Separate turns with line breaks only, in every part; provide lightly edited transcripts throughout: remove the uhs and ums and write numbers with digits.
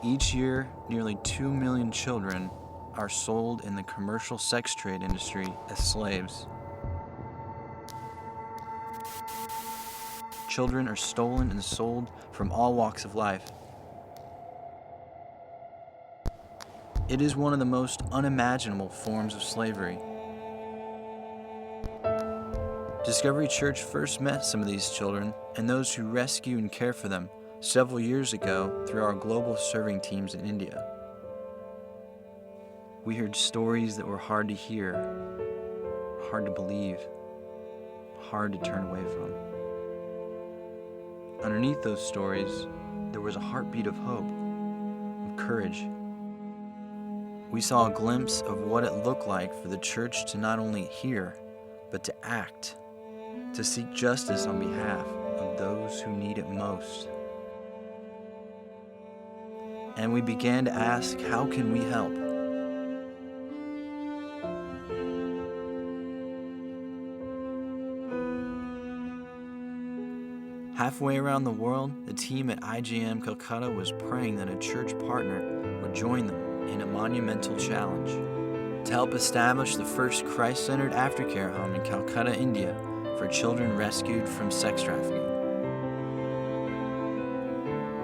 Each year, nearly 2 million children are sold in the commercial sex trade industry as slaves. Children are stolen and sold from all walks of life. It is one of the most unimaginable forms of slavery. Discovery Church first met some of these children and those who rescue and care for them several years ago through our global serving teams in India. We heard stories that were hard to hear, hard to believe, hard to turn away from. Underneath those stories, there was a heartbeat of hope, of courage. We saw a glimpse of what it looked like for the church to not only hear, but to act, to seek justice on behalf of those who need it most. And we began to ask, how can we help? Halfway around the world, the team at IJM Calcutta was praying that a church partner would join them in a monumental challenge to help establish the first Christ-centered aftercare home in Calcutta, India, for children rescued from sex trafficking.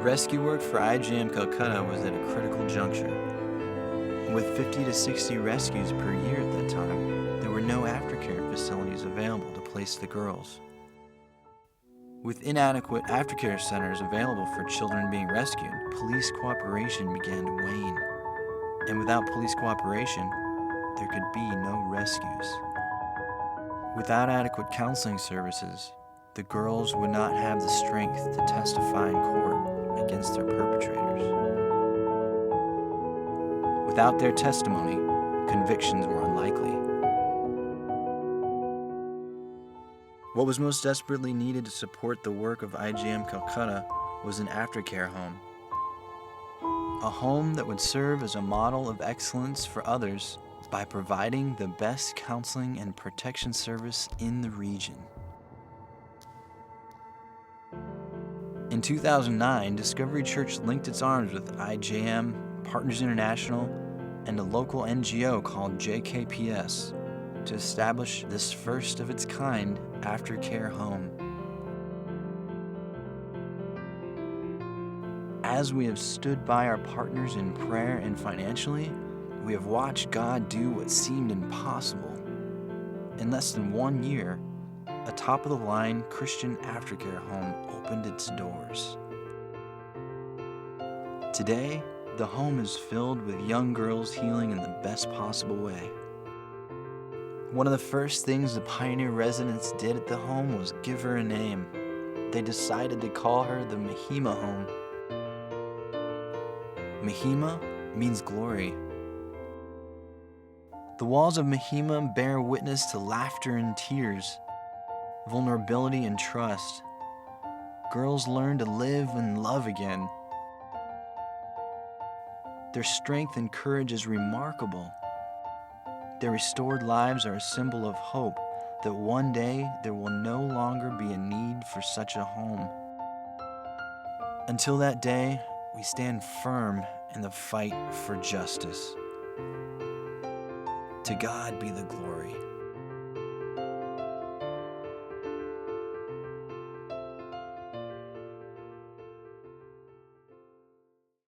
Rescue work for IJM Calcutta was at a critical juncture. With 50 to 60 rescues per year at that time, there were no aftercare facilities available to place the girls. With inadequate aftercare centers available for children being rescued, police cooperation began to wane. And without police cooperation, there could be no rescues. Without adequate counseling services, the girls would not have the strength to testify in court against their perpetrators. Without their testimony, convictions were unlikely. What was most desperately needed to support the work of IJM Calcutta was an aftercare home. A home that would serve as a model of excellence for others by providing the best counseling and protection service in the region. In 2009, Discovery Church linked its arms with IJM, Partners International, and a local NGO called JKPS to establish this first of its kind aftercare home. As we have stood by our partners in prayer and financially, we have watched God do what seemed impossible. In less than 1 year, a top-of-the-line Christian aftercare home opened its doors. Today, the home is filled with young girls healing in the best possible way. One of the first things the Pioneer residents did at the home was give her a name. They decided to call her the Mahima Home. Mahima means glory. The walls of Mahima bear witness to laughter and tears, vulnerability and trust. Girls learn to live and love again. Their strength and courage is remarkable. Their restored lives are a symbol of hope that one day there will no longer be a need for such a home. Until that day, we stand firm in the fight for justice. To God be the glory.